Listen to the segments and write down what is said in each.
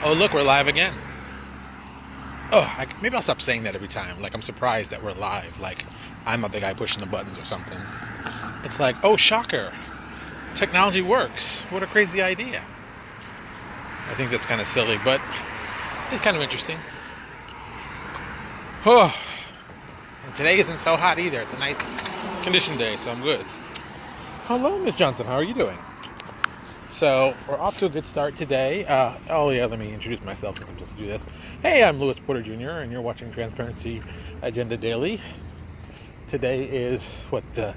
Oh, look, we're live again. Oh, maybe I'll stop saying that every time. Like, I'm surprised that we're live. Like, I'm not the guy pushing the buttons or something. It's like, oh, shocker. Technology works. What a crazy idea. I think that's kind of silly, but it's kind of interesting. Oh, and today isn't so hot either. It's a nice condition day, so I'm good. Hello, Miss Johnson. How are you doing? So, we're off to a good start today. Let me introduce myself since I'm just to do this. Hey, I'm Louis Porter Jr., and you're watching Transparency Agenda Daily. Today is, the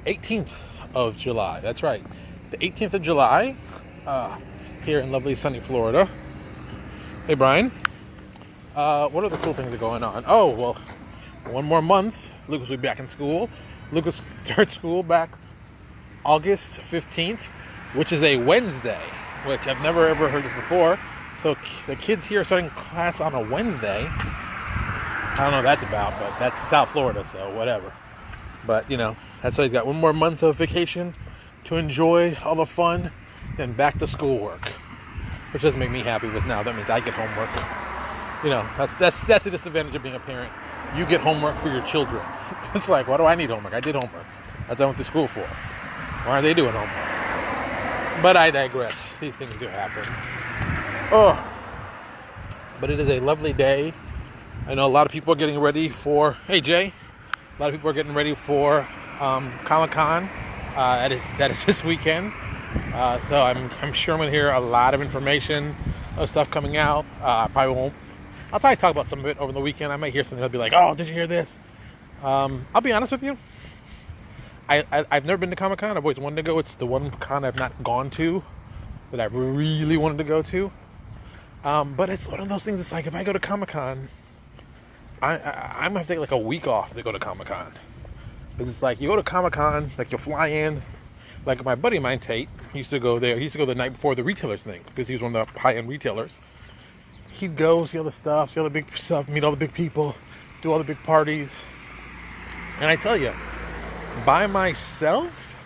18th of July. That's right. The 18th of July, here in lovely sunny Florida. Hey, Brian. What are the cool things that are going on? Oh, well, one more month. Lucas will be back in school. Lucas starts school back August 15th. Which is a Wednesday, which I've never ever heard this before. So the kids here are starting class on a Wednesday. I don't know what that's about, but that's South Florida, so whatever. But, that's why he's got one more month of vacation to enjoy all the fun, then back to schoolwork. Which doesn't make me happy, because now that means I get homework. That's the disadvantage of being a parent. You get homework for your children. It's like, why do I need homework? I did homework. That's what I went to school for. Why aren't they doing homework? But I digress. These things do happen. But it is a lovely day. I know a lot of people are getting ready for... Hey, Jay. A lot of people are getting ready for Comic-Con. That is this weekend. So I'm sure I'm going to hear a lot of information of stuff coming out. I probably won't... I'll try to talk about some of it over the weekend. I might hear something that'll be like, oh, did you hear this? I'll be honest with you. I've never been to Comic-Con. I've always wanted to go. It's the one con I've not gone to that I really wanted to go to. But it's one of those things. It's like, if I go to Comic-Con, I'm going to have to take like a week off to go to Comic-Con. Because it's like, you go to Comic-Con, like you fly in. Like my buddy of mine, Tate, he used to go there. He used to go the night before the retailers thing, because he was one of the high-end retailers. He'd go, see all the stuff, see all the big stuff, meet all the big people, do all the big parties. And I tell you, by myself,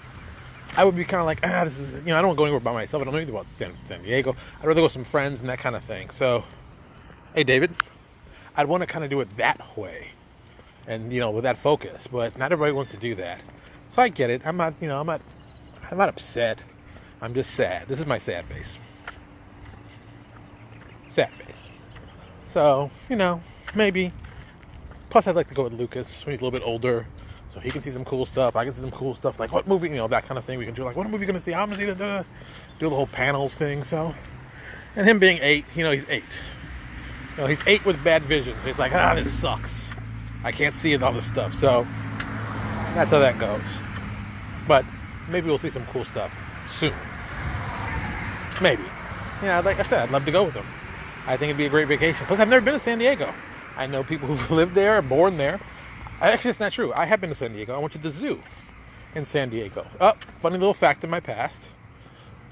I would be kind of like, this is, I don't want to go anywhere by myself. I don't know anything about San Diego. I'd rather go with some friends and that kind of thing. So, hey, David, I'd want to kind of do it that way and, with that focus. But not everybody wants to do that. So I get it. I'm not upset. I'm just sad. This is my sad face. Sad face. So, maybe. Plus, I'd like to go with Lucas when he's a little bit older. So he can see some cool stuff. I can see some cool stuff. Like, what movie, that kind of thing we can do. Like, what movie are you going to see? I'm going to see that. Do the whole panels thing. So, and him being 8, he's 8. He's 8 with bad vision. So he's like, this sucks. I can't see it, all this stuff. So, that's how that goes. But maybe we'll see some cool stuff soon. Maybe. Like I said, I'd love to go with him. I think it'd be a great vacation. Plus, I've never been to San Diego. I know people who've lived there, born there. Actually, it's not true. I have been to San Diego. I went to the zoo in San Diego. Funny little fact in my past.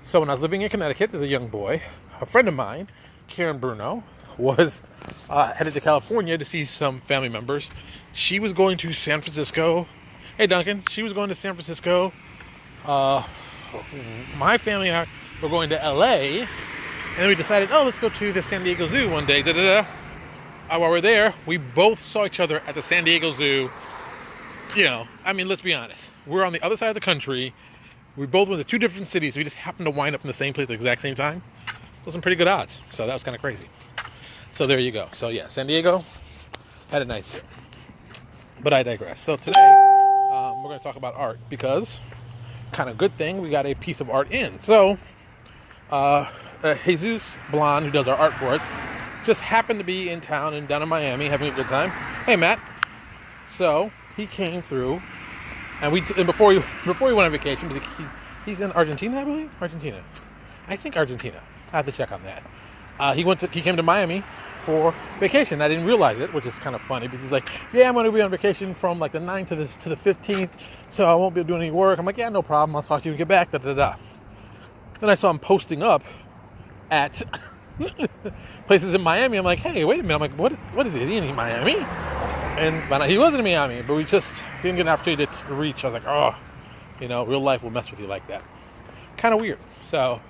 So when I was living in Connecticut as a young boy, a friend of mine, Karen Bruno, was headed to California to see some family members. She was going to San Francisco. Hey, Duncan. She was going to San Francisco. My family and I were going to L.A. And then we decided, let's go to the San Diego Zoo one day. While we're there, we both saw each other at the San Diego Zoo. Let's be honest. We're on the other side of the country. We both went to 2 different cities. We just happened to wind up in the same place at the exact same time. Those are some pretty good odds. So that was kind of crazy. So there you go. So yeah, San Diego had a nice year. But I digress. So today, we're going to talk about art because, kind of good thing, we got a piece of art in. So, Jesus Blonde, who does our art for us, just happened to be in town and down in Miami having a good time. Hey, Matt. So he came through, and before he went on vacation, because he's in Argentina, I believe. I think Argentina. I have to check on that. He came to Miami for vacation. I didn't realize it, which is kind of funny because he's like, yeah, I'm going to be on vacation from like the 9th to the 15th, so I won't be doing any work. I'm like, yeah, no problem. I'll talk to you when you get back. Then I saw him posting up at places in Miami. I'm like, hey, wait a minute. I'm like, what is it? Is he in Miami? And he wasn't in Miami, but we just didn't get an opportunity to reach. I was like, real life will mess with you like that. Kind of weird. So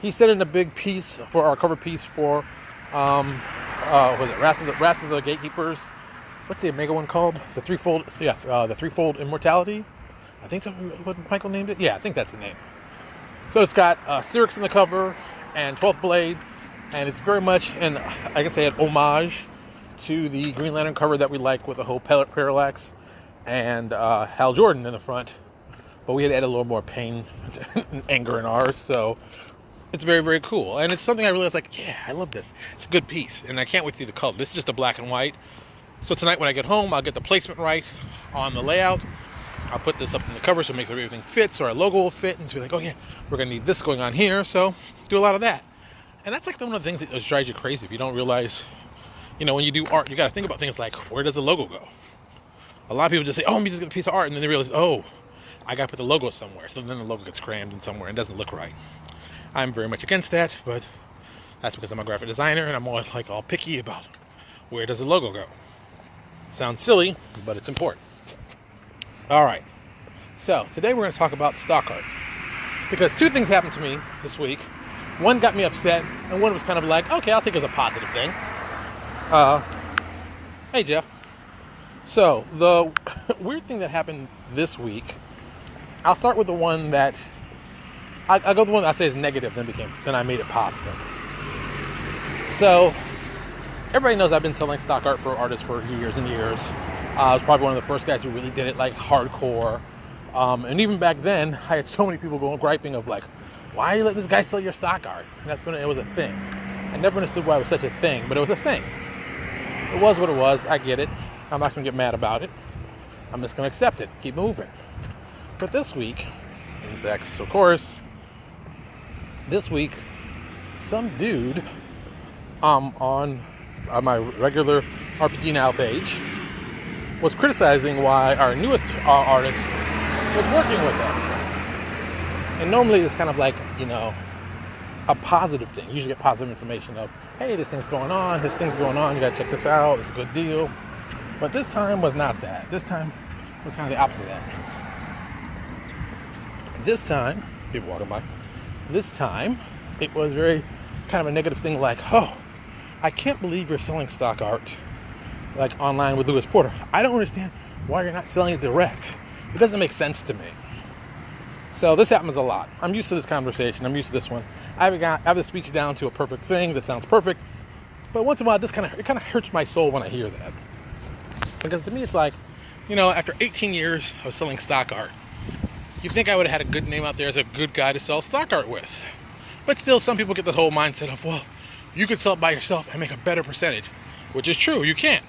he sent in a big piece for our cover piece for, was it Wrath of the Gatekeepers? What's the Omega one called? The threefold immortality. I think that's what Michael named it. Yeah, I think that's the name. So it's got Syrinx in the cover and 12th Blade, and it's very much, and I can say, an homage to the Green Lantern cover that we like with the whole Parallax and Hal Jordan in the front. But we had to add a little more pain and anger in ours, so it's very, very cool. And it's something I realized, like, yeah, I love this. It's a good piece, and I can't wait to see the color. This is just a black and white. So tonight when I get home, I'll get the placement right on the layout. I'll put this up in the cover so it makes sure everything fits, or our logo will fit, and so be like, oh yeah, we're going to need this going on here, so do a lot of that. And that's like one of the things that just drives you crazy if you don't realize, you know, when you do art, you got to think about things like, where does the logo go? A lot of people just say, oh, let me just get a piece of art, and then they realize, oh, I got to put the logo somewhere. So then the logo gets crammed in somewhere and doesn't look right. I'm very much against that, but that's because I'm a graphic designer and I'm always like all picky about where does the logo go. Sounds silly, but it's important. All right. So today we're going to talk about stock art, because two things happened to me this week. One got me upset, and one was kind of like, okay, I'll take it as a positive thing. Hey, Jeff. So the weird thing that happened this week, I'll start with the one that I'll go with the one that I say is negative, then I made it positive. So everybody knows I've been selling stock art for artists for years and years. I was probably one of the first guys who really did it like hardcore. And even back then, I had so many people going griping of like, why are you letting this guy sell your stock art? And it was a thing. I never understood why it was such a thing, but it was a thing. It was what it was. I get it. I'm not going to get mad about it. I'm just going to accept it. Keep moving. But this week, insects, of course, this week, some dude on my regular RPG Now page was criticizing why our newest artist was working with us. And normally it's kind of like, you know, a positive thing. You usually get positive information of, hey, this thing's going on, you gotta check this out, it's a good deal. But this time was not that. This time was kind of the opposite of that. This time, people walking by, this time it was very kind of a negative thing like, oh, I can't believe you're selling stock art like online with Lewis Porter. I don't understand why you're not selling it direct. It doesn't make sense to me. So this happens a lot. I'm used to this conversation. I'm used to this one. I have the speech down to a perfect thing that sounds perfect. But once in a while, it kind of hurts my soul when I hear that. Because to me, it's like, you know, after 18 years of selling stock art, you think I would have had a good name out there as a good guy to sell stock art with. But still, some people get the whole mindset of, well, you could sell it by yourself and make a better percentage. Which is true, you can.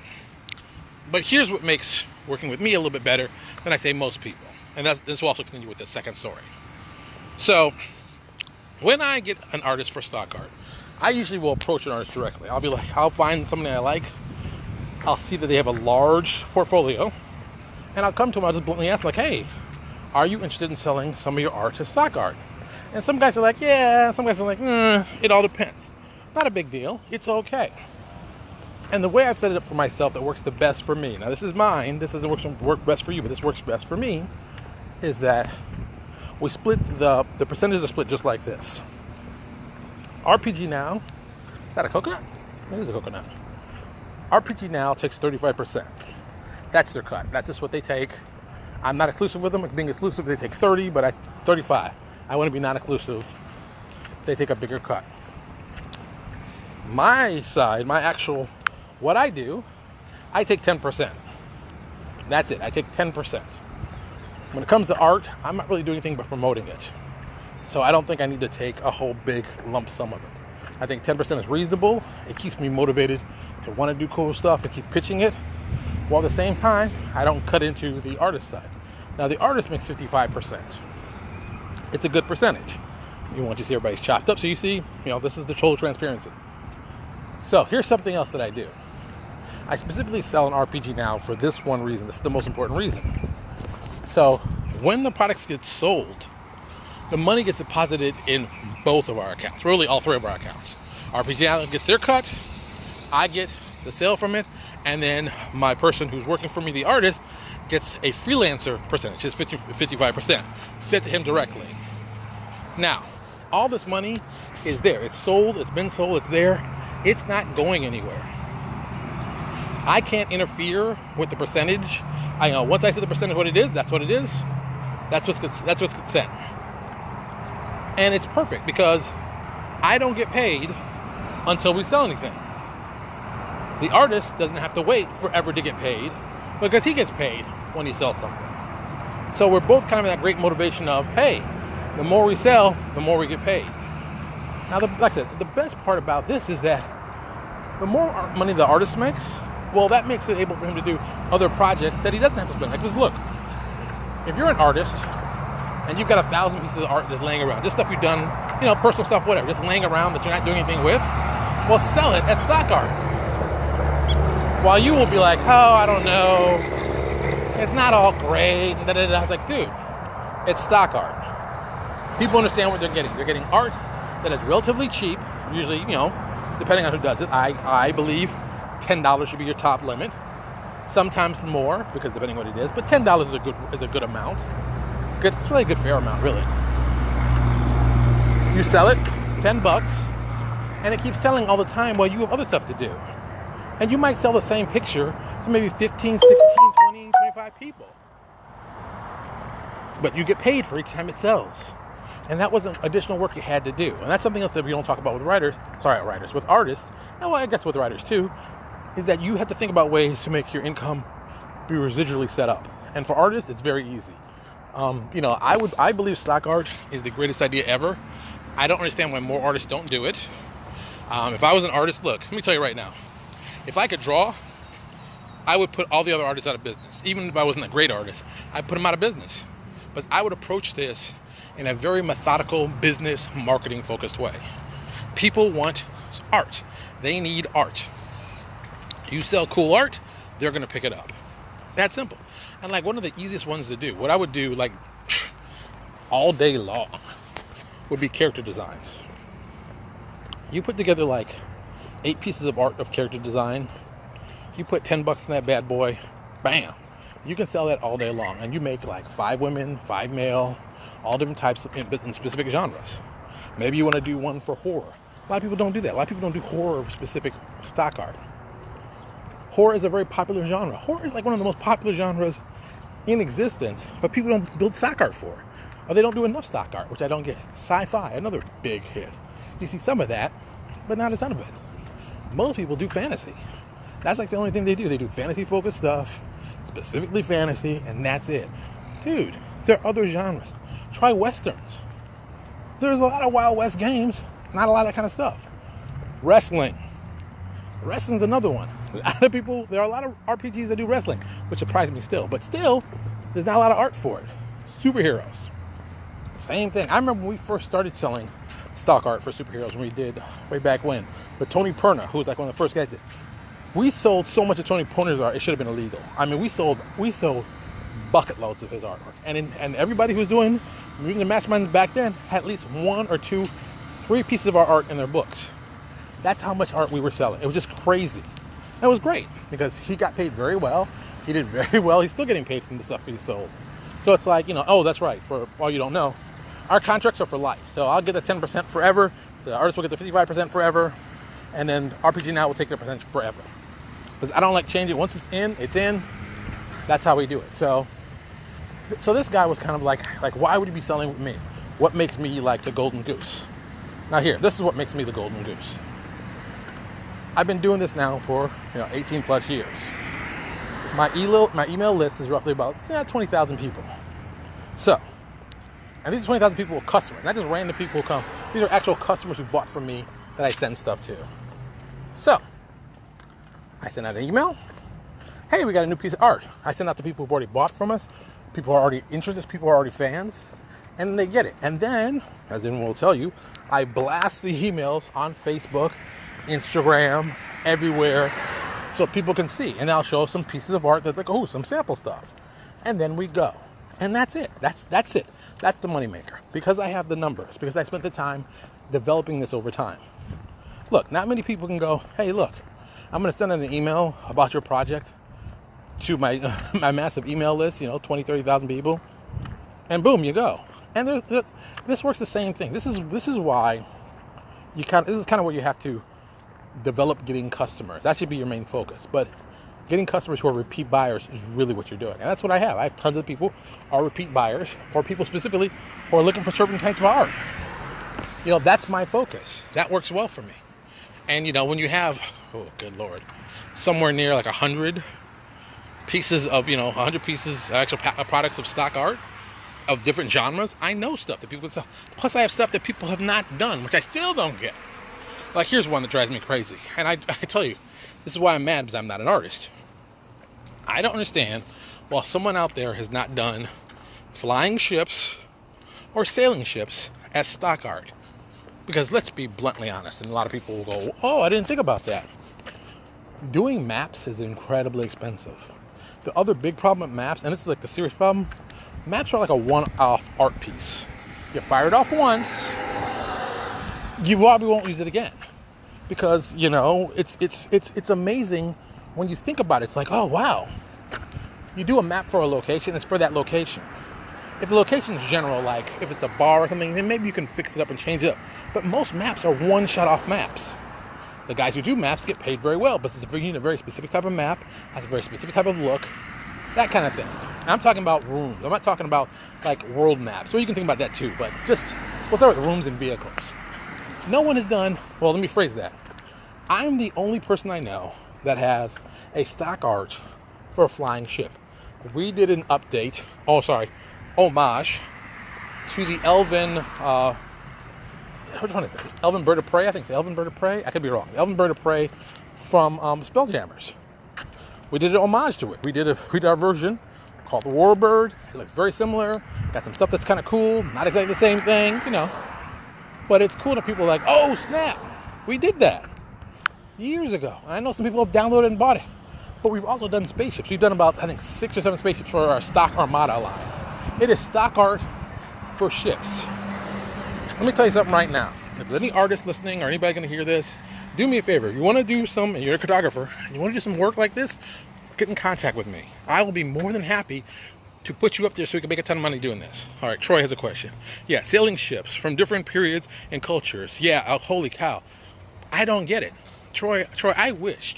But here's what makes working with me a little bit better than I say most people. And this will also continue with the second story. So, when I get an artist for stock art, I usually will approach an artist directly. I'll be like, I'll find somebody I like. I'll see that they have a large portfolio. And I'll come to them, I'll just bluntly ask, like, hey, are you interested in selling some of your art as stock art? And some guys are like, yeah. Some guys are like, it all depends. Not a big deal. It's okay. And the way I've set it up for myself that works the best for me, now this is mine, this doesn't work best for you, but this works best for me, is that we split the percentages are split just like this. RPG Now, is that a coconut? It is a coconut. RPG Now takes 35%. That's their cut. That's just what they take. I'm not exclusive with them. Being exclusive, they take 30, but 35. I want to be non-exclusive. They take a bigger cut. My side, what I do, I take 10%. That's it. I take 10%. When it comes to art, I'm not really doing anything but promoting it. So I don't think I need to take a whole big lump sum of it. I think 10% is reasonable. It keeps me motivated to want to do cool stuff and keep pitching it. While at the same time, I don't cut into the artist side. Now the artist makes 55%. It's a good percentage. You want to see everybody's chopped up so you see, this is the total transparency. So here's something else that I do. I specifically sell an RPG Now for this one reason. This is the most important reason. So when the products get sold, the money gets deposited in both of our accounts, really all three of our accounts. RPG Now gets their cut, I get the sale from it, and then my person who's working for me, the artist, gets a freelancer percentage, his 55%, sent to him directly. Now, All this money is there. It's sold. It's been sold. It's there. It's not going anywhere. I can't interfere with the percentage. I know once I say the percentage what it is, that's what it is. That's what's consent. And it's perfect because I don't get paid until we sell anything. The artist doesn't have to wait forever to get paid because he gets paid when he sells something. So we're both kind of in that great motivation of, hey, the more we sell, the more we get paid. Now, like I said, the best part about this is that the more money the artist makes, well, that makes it able for him to do other projects that he doesn't have to spend. Like, because look, if you're an artist and you've got 1,000 pieces of art just laying around, just stuff you've done, personal stuff, whatever, just laying around that you're not doing anything with, well, sell it as stock art. While you will be like, oh, I don't know, it's not all great, and da-da-da. I was like, dude, it's stock art. People understand what they're getting. They're getting art that is relatively cheap, usually, depending on who does it. I believe $10 should be your top limit. Sometimes more, because depending on what it is, but $10 is a good amount. It's really a good fair amount, really. You sell it, $10, and it keeps selling all the time while you have other stuff to do. And you might sell the same picture to maybe 15, 16, 20, 25 people. But you get paid for each time it sells. And that was an additional work you had to do. And that's something else that we don't talk about with with artists, and well, I guess with writers too, is that you have to think about ways to make your income be residually set up. And for artists, it's very easy. I believe stock art is the greatest idea ever. I don't understand why more artists don't do it. If I was an artist, look, let me tell you right now, if I could draw, I would put all the other artists out of business. Even if I wasn't a great artist, I'd put them out of business. But I would approach this in a very methodical, business, marketing focused way. People want art. They need art. You sell cool art, they're going to pick it up. That simple. And like one of the easiest ones to do, what I would do like all day long would be character designs. You put together like 8 pieces of art of character design. You put $10 in that bad boy, bam. You can sell that all day long. And you make like 5 women, 5 male, all different types in specific genres. Maybe you want to do one for horror. A lot of people don't do that. A lot of people don't do horror specific stock art. Horror is a very popular genre. Horror is like one of the most popular genres in existence, but people don't build stock art for it. Or they don't do enough stock art, which I don't get. Sci-fi, another big hit. You see some of that, but not a ton of it. Most people do fantasy. That's like the only thing they do. They do fantasy-focused stuff, specifically fantasy, and that's it. Dude, there are other genres. Try westerns. There's a lot of Wild West games, not a lot of that kind of stuff. Wrestling. Wrestling's another one. There are a lot of RPGs that do wrestling, which surprised me still. But still, there's not a lot of art for it. Superheroes. Same thing. I remember when we first started selling stock art for superheroes when we did way back when. But Tony Perna, who was like one of the first guys that we sold so much of Tony Perna's art, it should have been illegal. I mean, we sold bucket loads of his artwork. And everybody who was doing the masterminds back then had at least 1 or 2, 3 pieces of our art in their books. That's how much art we were selling. It was just crazy. It was great because he got paid very well. He did very well. He's still getting paid from the stuff he sold. So it's like, oh, that's right. For all you don't know, our contracts are for life. So I'll get the 10% forever. The artist will get the 55% forever. And then RPG Now will take the percentage forever. Because I don't like changing. Once it's in, it's in. That's how we do it. So this guy was kind of like, why would you be selling with me? What makes me like the golden goose? Now here, this is what makes me the golden goose. I've been doing this now for 18 plus years. My email list is roughly about 20,000 people. So, and these 20,000 people are customers, not just random people who come. These are actual customers who bought from me that I send stuff to. So, I send out an email. Hey, we got a new piece of art. I send out to people who've already bought from us, people who are already interested, people who are already fans, and they get it. And then, as anyone will tell you, I blast the emails on Facebook, Instagram, everywhere, so people can see. And I'll show some pieces of art that's like, oh, some sample stuff. And then we go. And that's it. That's it. That's the moneymaker. Because I have the numbers. Because I spent the time developing this over time. Look, not many people can go, hey, look, I'm going to send out an email about your project to my massive email list, 20, 30,000 people. And boom, you go. And this works the same thing. This is why this is kind of where you have to develop getting customers. That should be your main focus. But getting customers who are repeat buyers is really what you're doing. And that's what I have. I have tons of people who are repeat buyers, or people specifically who are looking for certain types of art. That's my focus. That works well for me. And, when you have, oh, good Lord, somewhere near like 100 pieces of, 100 pieces, actual products of stock art of different genres, I know stuff that people can sell. Plus, I have stuff that people have not done, which I still don't get. Like, here's one that drives me crazy. And I tell you, this is why I'm mad, because I'm not an artist. I don't understand why someone out there has not done flying ships or sailing ships as stock art. Because let's be bluntly honest, and a lot of people will go, oh, I didn't think about that. Doing maps is incredibly expensive. The other big problem with maps, and this is like the serious problem, maps are like a one-off art piece. You fire it off once, you probably won't use it again. Because, it's amazing when you think about it. It's like, oh, wow. You do a map for a location, it's for that location. If the location is general, like if it's a bar or something, then maybe you can fix it up and change it up. But most maps are one-shot-off maps. The guys who do maps get paid very well, but it's a very specific type of map, has a very specific type of look, that kind of thing. And I'm talking about rooms. I'm not talking about, like, world maps. Well, you can think about that too, but we'll start with rooms and vehicles. No one has done, well, let me phrase that. I'm the only person I know that has a stock art for a flying ship. We did an update, homage to the Elven, which one is that? Elven Bird of Prey, I think it's Elven Bird of Prey. I could be wrong. Elven Bird of Prey from Spelljammers. We did an homage to it. We did our version called the Warbird. It looks very similar. Got some stuff that's kind of cool. Not exactly the same thing, But it's cool that people are like, oh, snap. We did that years ago. And I know some people have downloaded and bought it. But we've also done spaceships. We've done about, I think, 6 or 7 spaceships for our stock Armada line. It is stock art for ships. Let me tell you something right now. If there's any artists listening or anybody going to hear this, do me a favor. You want to do and you're a cartographer, and you want to do some work like this, get in contact with me. I will be more than happy to put you up there so we can make a ton of money doing this. All right, Troy has a question. Yeah, sailing ships from different periods and cultures. Yeah, holy cow. I don't get it. Troy, I wish,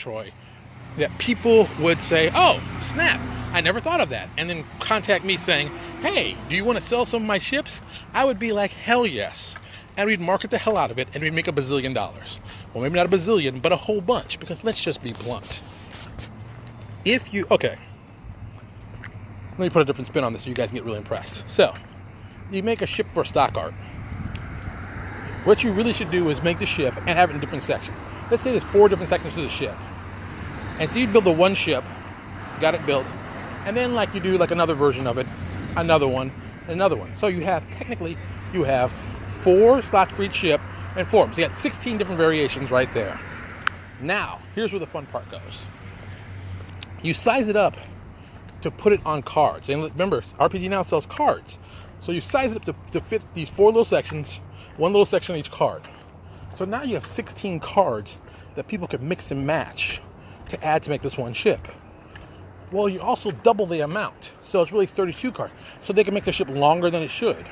that people would say, oh, snap, I never thought of that. And then contact me saying, hey, do you want to sell some of my ships? I would be like, hell yes. And we'd market the hell out of it, and we'd make $1 bazillion. Well, maybe not $1 bazillion, but a whole bunch, because let's just be blunt. Okay, let me put a different spin on this so you guys can get really impressed. So, you make a ship for stock art. What you really should do is make the ship and have it in different sections. Let's say there's 4 different sections to the ship. And so you build the one ship, got it built, and then you do another version of it, another one, and another one. So you have 4 slots for each ship and 4. So you got 16 different variations right there. Now, here's where the fun part goes. You size it up to put it on cards. And remember, RPG Now sells cards. So you size it up to fit these 4 little sections, 1 little section on each card. So now you have 16 cards that people can mix and match to add to make this one ship. Well, you also double the amount. So it's really 32 cards. So they can make the ship longer than it should.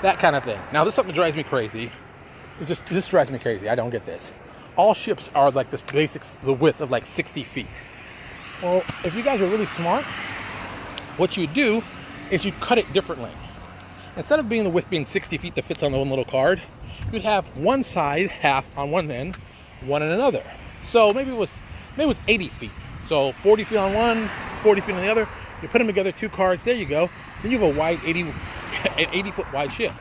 That kind of thing. Now, this is something that drives me crazy. This drives me crazy. I don't get this. All ships are like this the width of 60 feet. Well, if you guys are really smart, what you do is you cut it differently. Instead of the width being 60 feet that fits on the one little card, you'd have one side half on one end, one on another. So maybe it was 80 feet. So 40 feet on one, 40 feet on the other. You put them together, 2 cards, there you go. Then you have a wide 80 foot wide ship.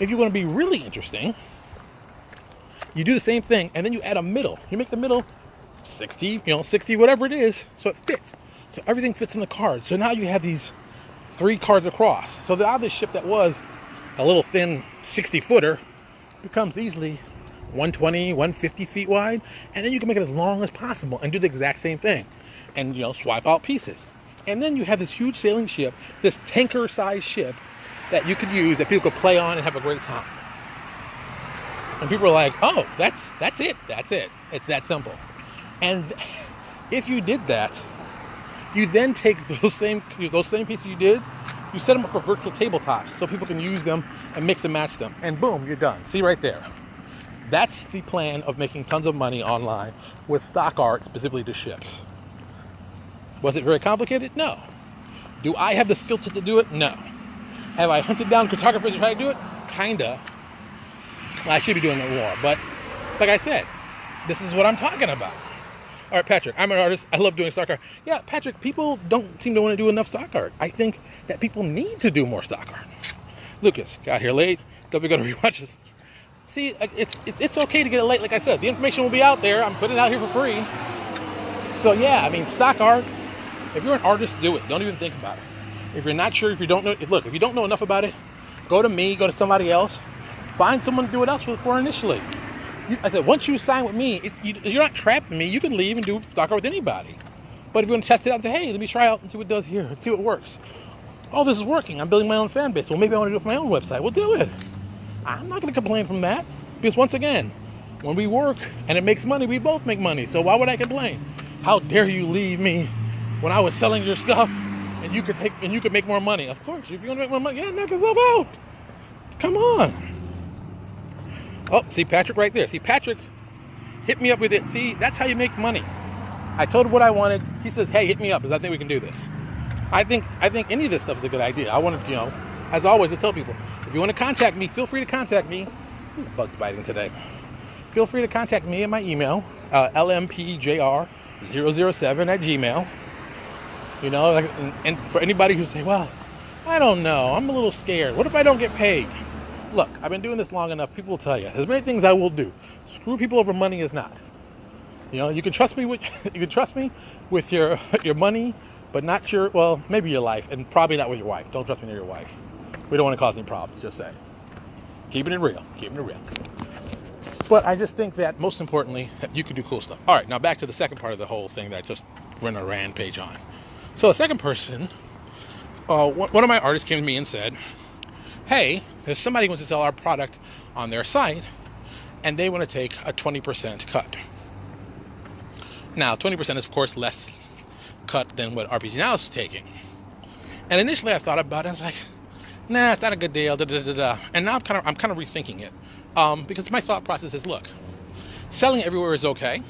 If you want to be really interesting, you do the same thing, and then you add a middle. You make the middle 60, 60, whatever it is, so it fits. So everything fits in the card. So now you have these 3 cards across. So now this ship that was a little thin 60-footer becomes easily 120, 150 feet wide, and then you can make it as long as possible and do the exact same thing. And, swap out pieces. And then you have this huge sailing ship, this tanker-sized ship that you could use, that people could play on and have a great time. And people are like, oh, that's it. It's that simple. And if you did that, you then take those same pieces you did, You set them up for virtual tabletops so people can use them and mix and match them. And boom, you're done. See right there. That's the plan of making tons of money online with stock art specifically to ships. Was it very complicated? No. Do I have the skill set to do it? No. Have I hunted down cartographers to try to do it? Kinda. Well, I should be doing it more, but like I said, this is what I'm talking about. All right, Patrick, I'm an artist. I love doing stock art. Yeah, Patrick, people don't seem to want to do enough stock art. I think that people need to do more stock art. Lucas, got here late. Don't be going to rewatch this. See, it's okay to get it late. Like I said, the information will be out there. I'm putting it out here for free. So yeah, I mean, stock art. If you're an artist, do it. Don't even think about it. If you're not sure, if you don't know, look, if you don't know enough about it, go to me, go to somebody else, find someone to do it else for initially. I said, once you sign with me, you're not trapped in me. You can leave and do stock art with anybody. But if you want to test it out and say, hey, let me try out and see what it does here, and see what works. Oh, this is working. I'm building my own fan base. Well, maybe I want to do it for my own website. Well, do it. I'm not going to complain from that. Because once again, when we work and it makes money, we both make money. So why would I complain? How dare you leave me when I was selling your stuff and you could make more money? Of course, if you want to make more money, yeah, knock yourself out. Come on. Oh, see Patrick right there. See Patrick hit me up with it. See, that's how you make money. I told him what I wanted. He says, hey, hit me up because I think we can do this. I think any of this stuff is a good idea. I want to, as always, to tell people, if you want to contact me, feel free to contact me. Ooh, bug's biting today. Feel free to contact me at my email, lmpjr007@gmail. And for anybody who say, well, I don't know, I'm a little scared. What if I don't get paid? Look, I've been doing this long enough. People will tell you. There's many things I will do. Screw people over money is not. You can trust me with your money, but not maybe your life, and probably not with your wife. Don't trust me near your wife. We don't want to cause any problems. Just say, keeping it real. But I just think that most importantly, that you can do cool stuff. All right, now back to the second part of the whole thing that I just ran a rampage on. So the second person, one of my artists came to me and said, hey, there's somebody who wants to sell our product on their site, and they want to take a 20% cut. Now, 20% is, of course, less cut than what RPG Now is taking. And initially, I thought about it. I was like, nah, it's not a good deal. And now I'm kind of rethinking it, because my thought process is, look, selling everywhere is okay.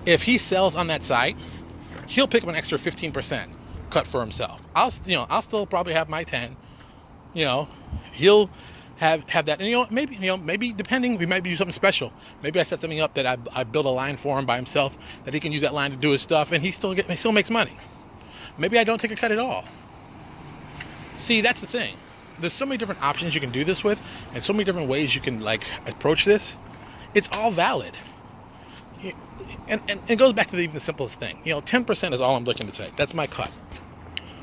If he sells on that site, he'll pick up an extra 15% cut for himself. I'll still probably have my 10. He'll have that, and maybe depending, we might do something special. Maybe I set something up that I build a line for him by himself that he can use that line to do his stuff, and he still makes money. Maybe I don't take a cut at all. See, that's the thing. There's so many different options you can do this with, and so many different ways you can approach this. It's all valid. And it goes back to even the simplest thing. 10% is all I'm looking to take. That's my cut.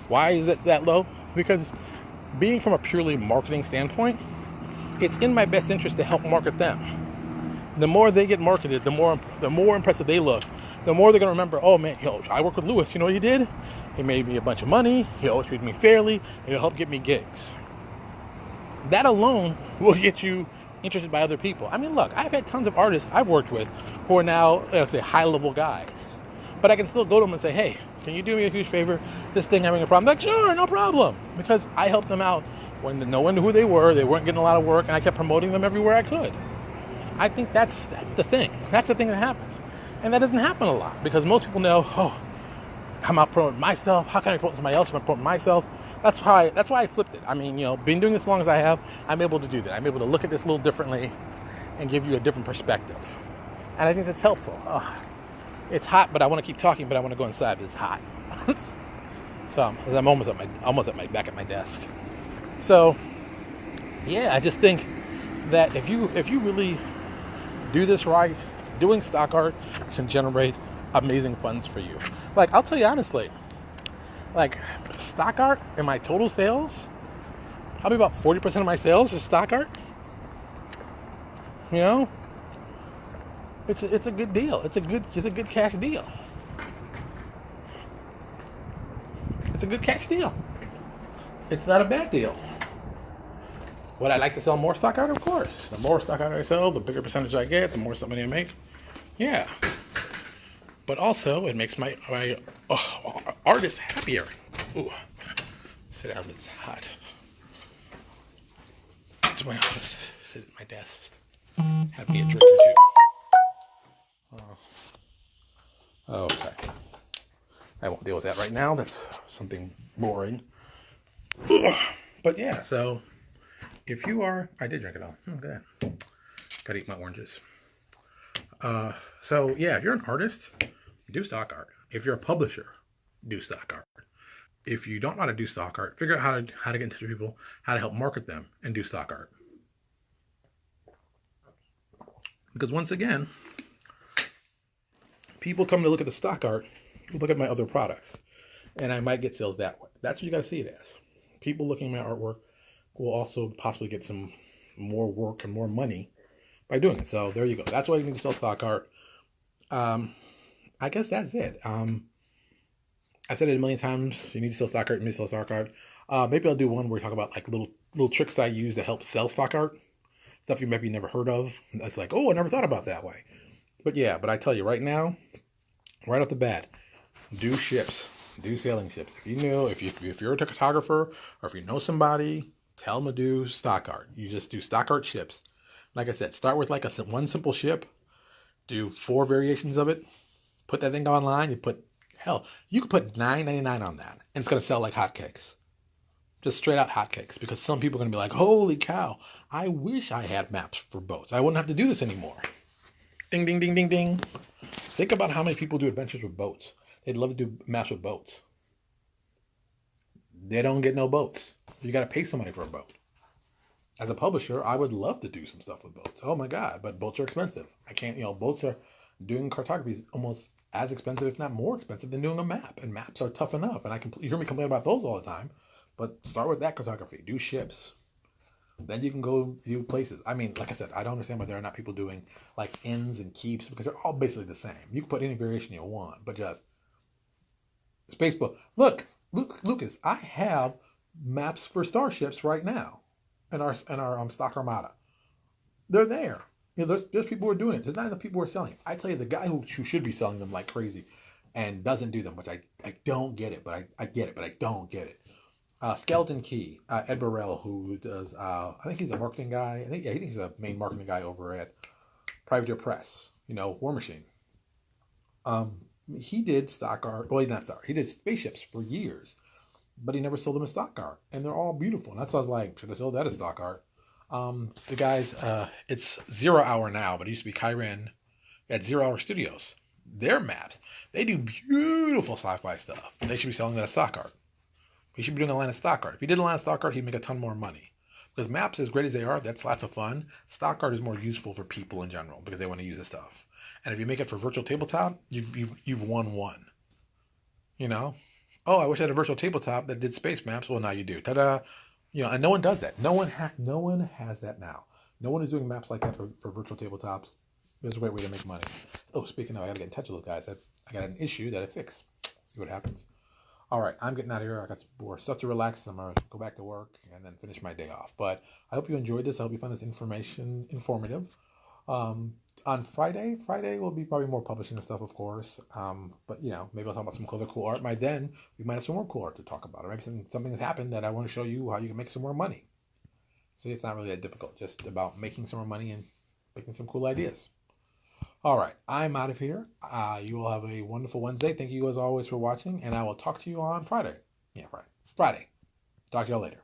Why is it that low? Because being from a purely marketing standpoint, it's in my best interest to help market them. The more they get marketed, the more impressive they look, the more they're going to remember, oh man, I work with Lewis. You know what he did? He made me a bunch of money. He always treated me fairly. He'll help get me gigs. That alone will get you interested by other people. I mean, look, I've had tons of artists I've worked with who are now, say, high-level guys. But I can still go to them and say, hey, can you do me a huge favor? This thing having a problem. Like, sure, no problem. Because I helped them out when no one knew who they weren't getting a lot of work, and I kept promoting them everywhere I could. I think that's the thing. That's the thing that happens. And that doesn't happen a lot, because most people know, I'm out promoting myself. How can I promote somebody else if I'm promoting myself? That's why I flipped it. I mean, being doing this as long as I have, I'm able to do that. I'm able to look at this a little differently and give you a different perspective. And I think that's helpful. It's hot, but I want to keep talking, but I want to go inside. It's hot. So I'm almost at my back at my desk. So yeah, I just think that if you really do this right, doing stock art can generate amazing funds for you. I'll tell you honestly, stock art in my total sales, probably about 40% of my sales is stock art. It's a good deal. It's a good cash deal. It's a good cash deal. It's not a bad deal. Would I like to sell more stock art? Of course. The more stock art I sell, the bigger percentage I get, the more money I make. Yeah. But also, it makes my artists happier. Ooh. Sit down, it's hot. Get to my office, sit at my desk, have me a drink or two. Okay. I won't deal with that right now. That's something boring. But yeah, so if you are, I did drink it all. Oh, look at that. Gotta eat my oranges. So yeah, if you're an artist, do stock art. If you're a publisher, do stock art. If you don't know how to do stock art, figure out how to get in touch with people, how to help market them, and do stock art. Because once again, people come to look at the stock art, look at my other products, and I might get sales that way. That's what you got to see it as. People looking at my artwork will also possibly get some more work and more money by doing it. So there you go. That's why you need to sell stock art. I guess that's it. I've said it a million times. You need to sell stock art. You need to sell stock art. Maybe I'll do one where we talk about like little tricks I use to help sell stock art. Stuff you maybe never heard of. That's like, oh, I never thought about that way. But yeah, but I tell you right now, right off the bat, do ships. Do sailing ships. If you know, if you're a photographer or if you know somebody, tell them to do stock art. You just do stock art ships. Like I said, start with like one simple ship. Do 4 variations of it. Put that thing online. You could put $9.99 on that, and it's gonna sell like hotcakes. Just straight out hotcakes, because some people are gonna be like, "Holy cow! I wish I had maps for boats. I wouldn't have to do this anymore." Ding, ding, ding, ding, ding. Think about how many people do adventures with boats. They'd love to do maps with boats. They don't get no boats. You got to pay somebody for a boat. As a publisher, I would love to do some stuff with boats. Oh my God, but boats are expensive. I can't, boats are, doing cartography is almost as expensive, if not more expensive, than doing a map. And maps are tough enough. And you hear me complain about those all the time. But start with that cartography. Do ships. Then you can go view places. I mean, like I said, I don't understand why there are not people doing like inns and keeps, because they're all basically the same. You can put any variation you want, but just Spacebook. Look, Lucas, I have maps for starships right now in our stock armada. They're there. There's people who are doing it. There's not enough people who are selling it. I tell you, the guy who should be selling them like crazy and doesn't do them, which I don't get it, but I get it, but I don't get it. Skeleton Key, Ed Burrell, who does, I think he's a marketing guy. I think he's a main marketing guy over at Privateer Press, War Machine. He did stock art. Well, not stock art. He did spaceships for years, but he never sold them as stock art, and they're all beautiful. And that's why I was like, should I sell that as stock art? The guys, it's 0 Hour now, but it used to be Kyren at 0 Hour Studios. Their maps, they do beautiful sci-fi stuff. They should be selling that as stock art. He should be doing a line of stock art. If he did a line of stock art, he'd make a ton more money. Because maps, as great as they are, that's lots of fun. Stock art is more useful for people in general because they want to use the stuff. And if you make it for virtual tabletop, you've won one. Oh, I wish I had a virtual tabletop that did space maps. Well, now you do. Ta-da! And no one does that. No one has that now. No one is doing maps like that for virtual tabletops. It's a great way to make money. Oh, speaking of, I got to get in touch with those guys. I got an issue that I fix. See what happens. All right, I'm getting out of here. I got some more stuff to relax. I'm going to go back to work and then finish my day off. But I hope you enjoyed this. I hope you found this information informative. On Friday we'll be probably more publishing and stuff, of course. But, maybe I'll talk about some other cool art. By then, we might have some more cool art to talk about. Or maybe something has happened that I want to show you how you can make some more money. See, it's not really that difficult. Just about making some more money and making some cool ideas. All right, I'm out of here. You will have a wonderful Wednesday. Thank you as always for watching, and I will talk to you on Friday. Yeah, Friday. Talk to y'all later.